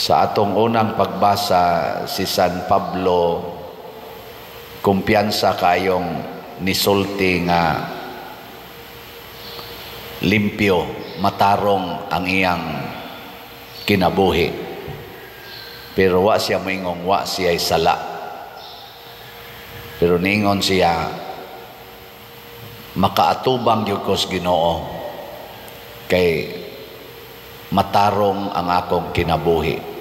Sa atong unang pagbasa, si San Pablo kumpiyansa kayong nisulti nga limpyo, matarong ang iyang kinabuhi. Pero wa siya moingong wa siya sala. Pero ningon siya, makaatubang yun ko sa Ginoo kay matarong ang akong kinabuhi.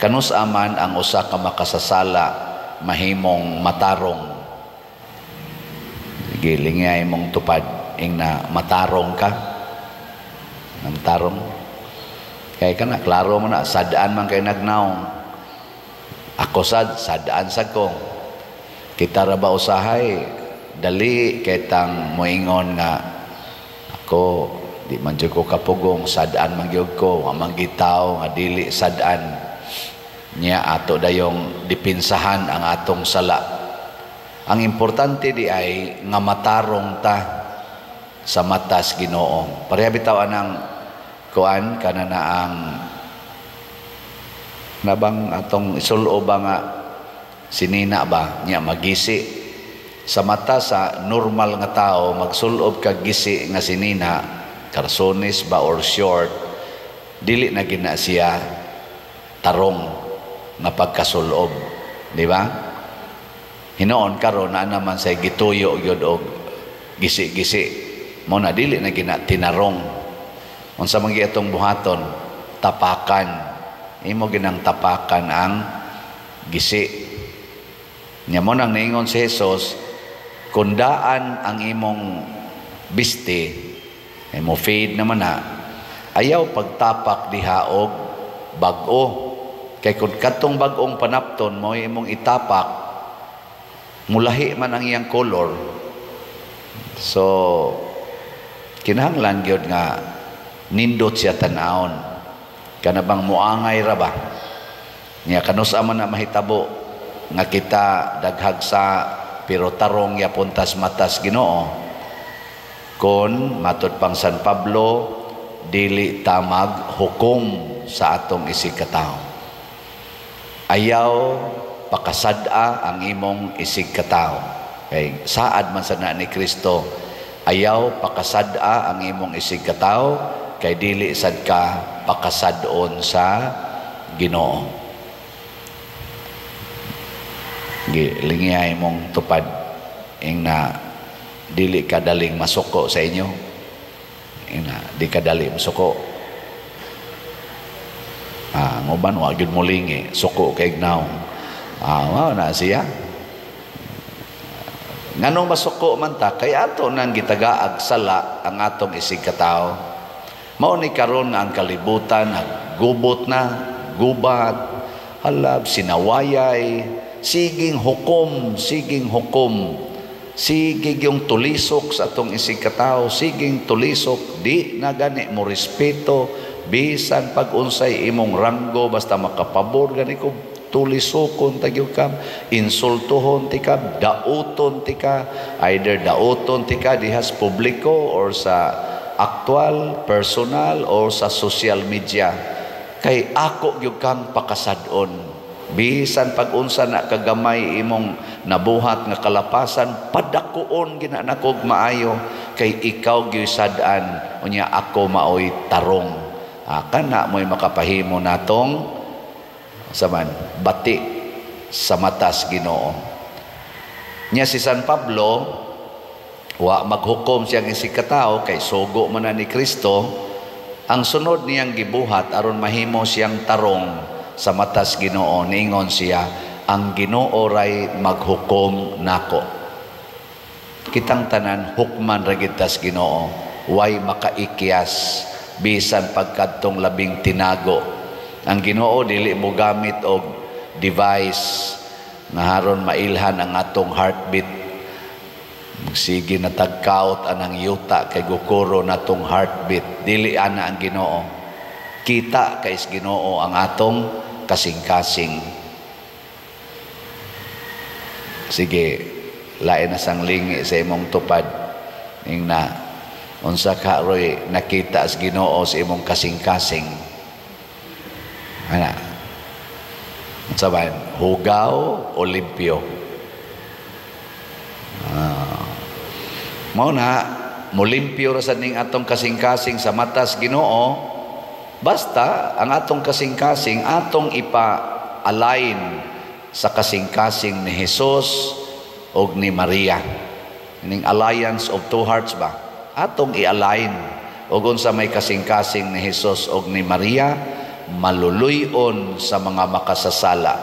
Kanus aman ang usa ka makasasala mahimong matarong. Sige, lingay mong tupad ing na matarong ka. Matarong. Kaya ka na, klaro mo na, sadaan man kayo nagnaong. Ako sadaan sa ko. Kita ra ba usahay, dali kitang moingon nga ako di man jud ko kapugong, sadaan man gyud ko, wa man gitaw nga dili sadaan niya ato dayong dipinsahan ang atong sala. Ang importante di ay nga matarong ta sa matas Ginoo. Pareha bitaw anang kuan kana na ang nabang atong isulo ba nga sinina ba niya magisi sa mata sa normal nga tao, magsulob kag gisi nga sinina, karsones ba or short, dili na gina siya tarong na pagkasulob, di ba? Hinoon karon na naman say gituyo gyud og gisi-gisi, mo na dili na gina tinarong. Unsa man atong buhaton, tapakan, imo ginang tapakan ang gisi. Nya mo nang niingon si Jesus, kundaan ang imong biste, ay mo fade naman na, ayaw pagtapak diha og bag-o. Kay kung katong bag-ong panapton mo imong itapak, mulahi man ang iyang color. So, kinahanglan gyud nga nindot siya tanawon. Kana bang muangay ra ba? Nya kanus man na mahitabo nga kita daghag sa pero tarong ya puntas matas Ginoo. Kon matud pang San Pablo, dili tamag hukom sa atong isig katawo. Ayaw pakasada ang imong isig katawo. Kay saad man sana ni Kristo, ayaw pakasada ang imong isig katawo kay dili sad ka pakasadon sa Ginoo. Lingiyay mong tupad ing na dili kadaling masuko sa inyo, ing na di kadali masuko. Nguban wa gyud mo lingi suko kay gnaw. Mao na siya. Nganong masuko man ta kay ato nang gitagaag sala ang atong isig katawo. Mao ni karon ang kalibutan naggubot na, gubat, halab sinawayay, siging hukom, siging yung tulisok sa atong isig katawo, siging tulisok, di na gani mo respeto, bisan pag-unsay imong ranggo, basta makapabor gani ko, tulisokon tagyog ka, insultuhon ti ka, dauton ti ka, either dauton ti ka dihas publiko or sa aktual, personal, or sa social media. Kay ako gyud kang pakasadon. Bisan pag-unsa na kagamay imong nabuhat nga kalapasan, padakuon ginanakog maayo kay ikaw gyud sad-an unya ako maoy tarong. Kana mo'y makapahimo natong saman bati sa matas Ginoo. Nya si San Pablo wa maghukom siyang isig katawo kay sugo man na ni Kristo. Ang sunod niyang gibuhat aron mahimo siyang tarong sa matas Ginoo, ningon siya, ang Ginoo ray maghukom nako. Kitang tanan hukman ra gid tas Ginoo, way makaikyas bisan pagkadtong labing tinago. Ang Ginoo dili mo gamit og device nga haron mailhan ang atong heartbeat. Sige na tagkaot anang yuta kay gukuro natong heartbeat. Dili ana ang Ginoo. Kita kay Ginoo ang atong kasing-kasing. Sige, lain na sang lingi sa imong tupad ing na unsa ka roy nakita as Ginoo sa imong kasing-kasing. Ana, Sabayan, hugaw o limpyo. Mao na, mulimpyo ra sa ning atong kasing-kasing sa matas Ginoo, basta ang atong kasing-kasing atong ipa-align sa kasing-kasing ni Jesus o ni Maria. Ning alliance of two hearts ba? Atong i-align ug unsa may kasing-kasing ni Jesus o ni Maria, maluluyon sa mga makasasala.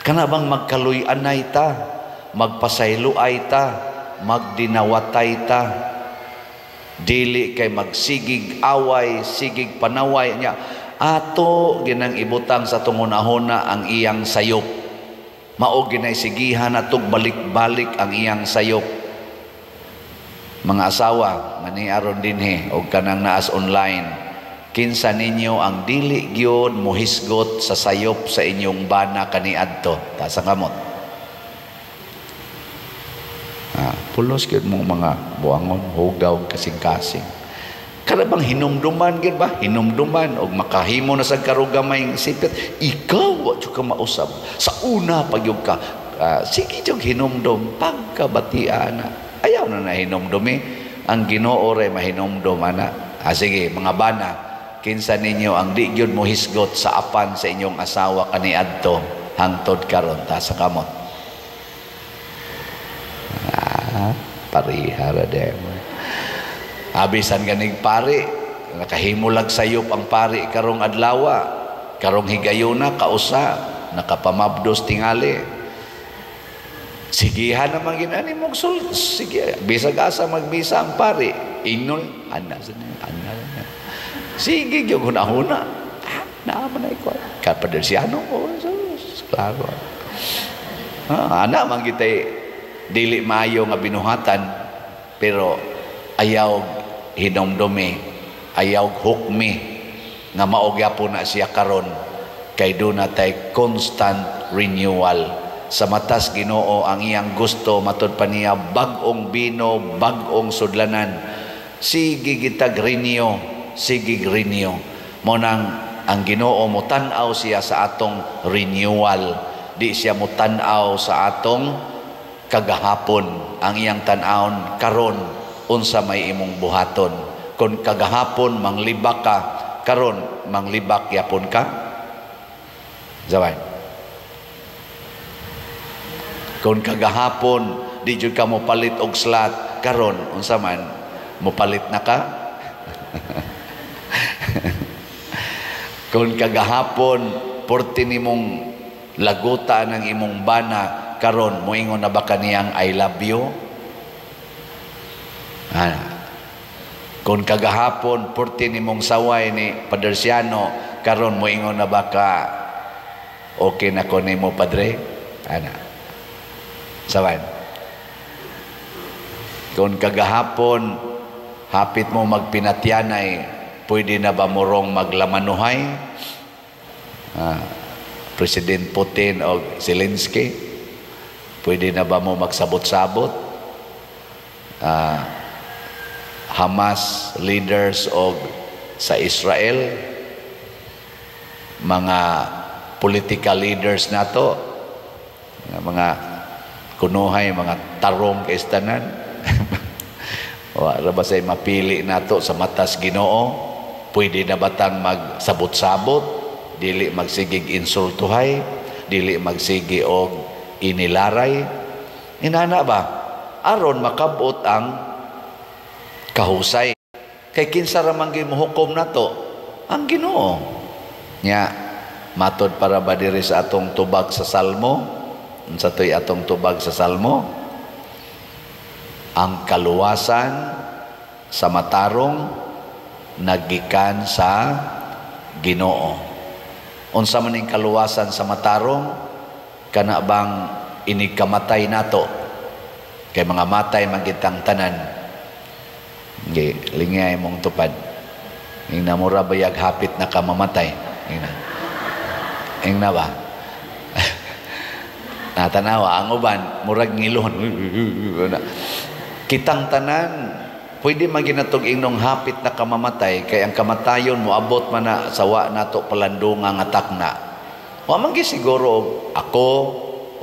Kana bang magkaluy-anay ta, magpasayloay ta, magdinawatay ta, dili kay magsigig away, sigig panaway niya. Ato ginang ibutang sa tungon-ahona ang iyang sayop. Mao ginay sigihan natog balik-balik ang iyang sayop. Mga asawa nga ni aron dinhi og kanang naas online, kinsa ninyo ang dili gyud mohisgot sa sayop sa inyong bana kaniadto ta sa kamot. Pulos gyud mo mga buangon, hugaw kasing-kasing. Kada bang hinumduman gyud ba? Hinumduman og makahimo na sa karugamay sipit, ikaw wa jud ka mausab. Sa una pagyud ka, sige jud hinumdum pagkabatian na. Ayaw na hinumdumi. Ang Ginoo ray mahinumdum ana. Sige mga bana, kinsa ninyo ang di gyud mo hisgot sa apan sa inyong asawa kaniadto hangtod karon ta sa kamot. Parihara dem. Abisan ganing pari, nakahimulag sayop ang pari karong adlawa, karong higayuna kausa, nakapamabdos tingali. Sigihan naman ginani mong sige, bisag asa magbisa ang pari, ingnon, ana. Sige, yung hunahuna. Naaman na ikaw. Kapadersyano ko. Klaro. Ana, man kita'y dili maayo nga binuhatan, pero ayaw hinomdumi, ayaw hukmi, nga maogya po na siya karon, kay doon na tayo constant renewal. Sa matas Ginoo ang iyang gusto, matod pa niya, bagong bino, bagong sudlanan. Sige gitag renew, sige renew. Mo nang ang Ginoo mo tan-aw siya sa atong renewal, di siya mo tan-aw sa atong kagahapon. Ang iyang tan-awon karon unsa may imong buhaton. Kung kagahapon manglibak ka, karon manglibak yapon ka. Zaway. Kung kagahapon di jud ka mo palit og slot, karon unsa man mo palit na ka. Kung kagahapon porti nimong laguta ng imong bana, karon moingon na ba kaniyang I love you? Kung kagahapon porti nimong saway ni Padersyano, karon moingon na ba ka okay na ko nimo padre? Sawan. Kung kagahapon hapit mo magpinatyanay, pwede na ba morong maglamanuhay? President Putin o Zelensky, pwede na ba mo magsabot-sabot? Hamas leaders o sa Israel, mga political leaders nato, mga kunuhay, mga tarong kaistanan. Wala ba say mapili nato sa matas Ginoo? Pwede na batang magsabot-sabot, dili magsigig insultuhay, dili magsigi og inilaray. Inana ba? Aron makabot ang kahusay. Kay kinsa ra man gimuhukom nato? Ang Ginoo. Nya matod para ba diri sa atong tubag sa Salmo? Unsa toy atong tubag sa Salmo? Ang kaluwasan sa matarong nagikan sa Ginoo. Unsa man ning kaluwasan sa matarong? Kana bang inikamatay nato? Kay mga matay magitang tanan. Lingay mong tupad. Ing namura bayag hapit na ka mamatay. Ing na ba? Natanawa ang uban murag ngilon. Kitang tanan pwede maginatog inong hapit na kamamatay, kay ang kamatayon mo abot man na sawa nato palandunga nga takna. Wa man gyud siguro ako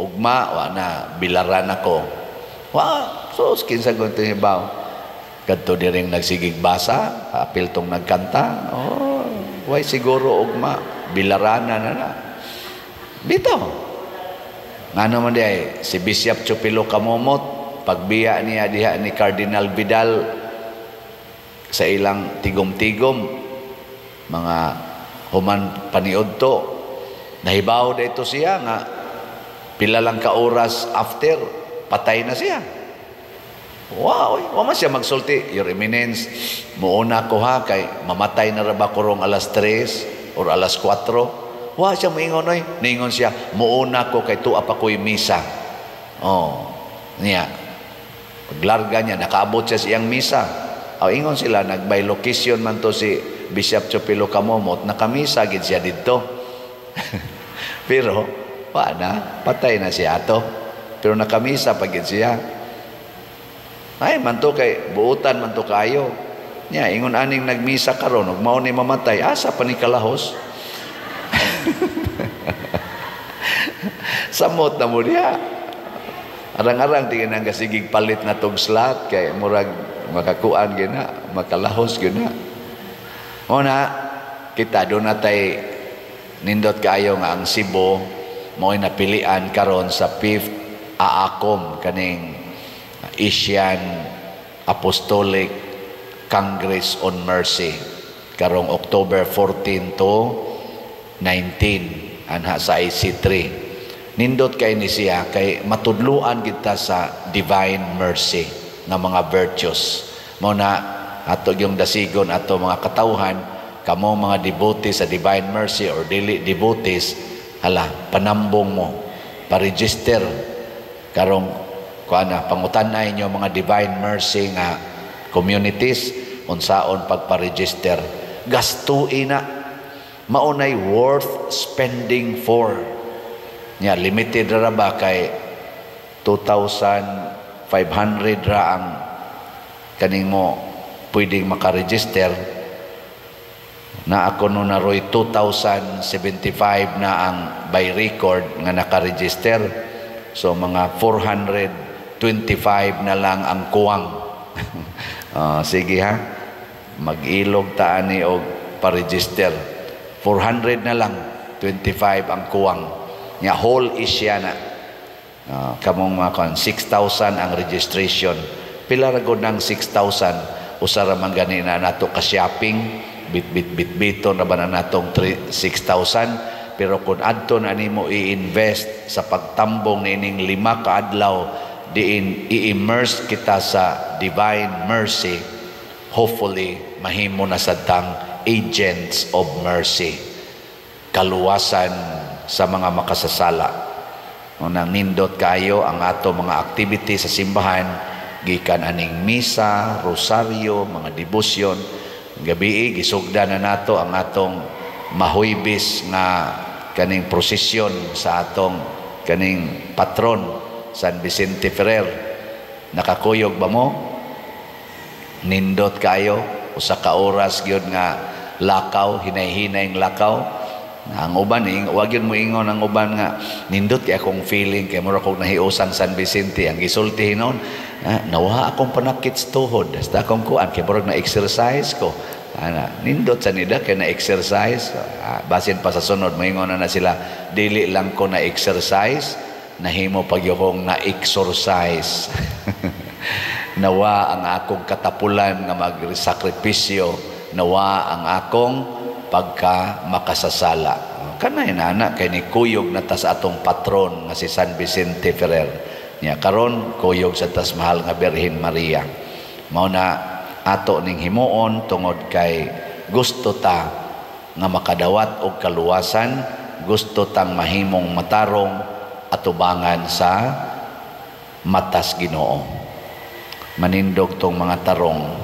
ugma wa na bilaran ako. Wa so kinsa gud tinibaw. Kadto diring nagsigig basa, apil tong nagkanta. Oh, way siguro ugma bilaranan na. Bitaw. Ngano man di ay si Bishop Chupilo Kamomot pagbiya niya diha ni Cardinal Vidal sa ilang tigom-tigom mga human paniudto nahibaw dito siya nga pila lang ka oras after patay na siya. Wow, wa man siya magsulti, Your Eminence, muuna ko ha kay mamatay na ra ba kurong alas 3 or alas 4. Wa siya moingon oy, ningon siya, muuna ko kay tuwa pa ko'y misa. Oh, niya. Paglarga niya, nakaabot siya siyang misa. Aw ingon sila, nag-by location man to si Bishop Chupilo Kamomot, nakamisa gid siya dito. Pero, wa na, patay na siya ato. Pero nakamisa pa gid siya. Ay, man to kay, buutan man to kayo. Niya, ingon aning nagmisa karon, ug mao ni mamatay, asa pa ni kalahos? Samot na mo diha. Arang-arang tingin ang kasigig palit na tong slot kay murag makakuan gina, makalahos gina. Una, kita doon natay nindot kayo nga ang Cebu mo'y napilian karon sa 5th AACOM kaning Asian Apostolic Congress on Mercy karong October 14 to 19 anha sa IC3. Nindot kay ni siya kay matudluan kita sa divine mercy nga mga virtues. Mao na ato yung dasigon ato mga katawhan kamo mga devotees sa divine mercy or dili devotees hala panambong mo pa-register karong kuana pangutan-ay nyo mga divine mercy nga communities unsaon pagpa-register. Gastuin na maunay worth spending for. Nya limited ra ba kay 2,500 ra ang kaning mo pwedeng makaregister. Na ako no naroy 2,075 na ang by record nga nakaregister. So mga 425 na lang ang kuwang. Sige ha. Mag-ilog ta ani og pa-register. 400 na lang, 25 ang kuwang. Nga whole Asia na. Kamong mga 6,000 ang registration. Pila ra gud ng 6,000 usara man gani na nato ka shopping, bit na ba na natong 6,000 pero kung adto na nimo i-invest sa pagtambong nining 5 ka adlaw diin i-immerse kita sa divine mercy, hopefully mahimo na sadtang agents of mercy, kaluwasan sa mga makasasala. Nang nindot kayo ang ato mga activity sa simbahan, gikan aning misa, rosaryo, mga debosyon, gabi gisugda na nato ang atong mahuybis nga kaning prosesyon sa atong kaning patron San Vicente Ferrer. Nakakuyog ba mo? Nindot kayo usa ka oras gyud nga lakaw, hinay-hinay lakaw. Ang uban wag yun mo ingon ang uban nga nindot kay akong feeling kay mura kog nahiusan San Vicente. Ang gisulti hinon nawa akong panakit sa tuhod basta akong kuan kay murag na exercise ko. Nindot sa nida kay na exercise. Basin pa sa sunod moingon na sila dili lang ko na exercise, nahimo pag yung na exercise. Nawa ang akong katapulan nga magsakripisyo, nawa ang akong pagka makasasala. Kanay na anak kay ni kuyog na tas atong patron nga si San Vicente Ferrer. Nya karon kuyog sa tas mahal nga Birhen Maria. Mao na ato ning himuon tungod kay gusto ta nga makadawat og kaluwasan, gusto tang mahimong matarong atubangan sa matas Ginoo. Manindog tong mga tarong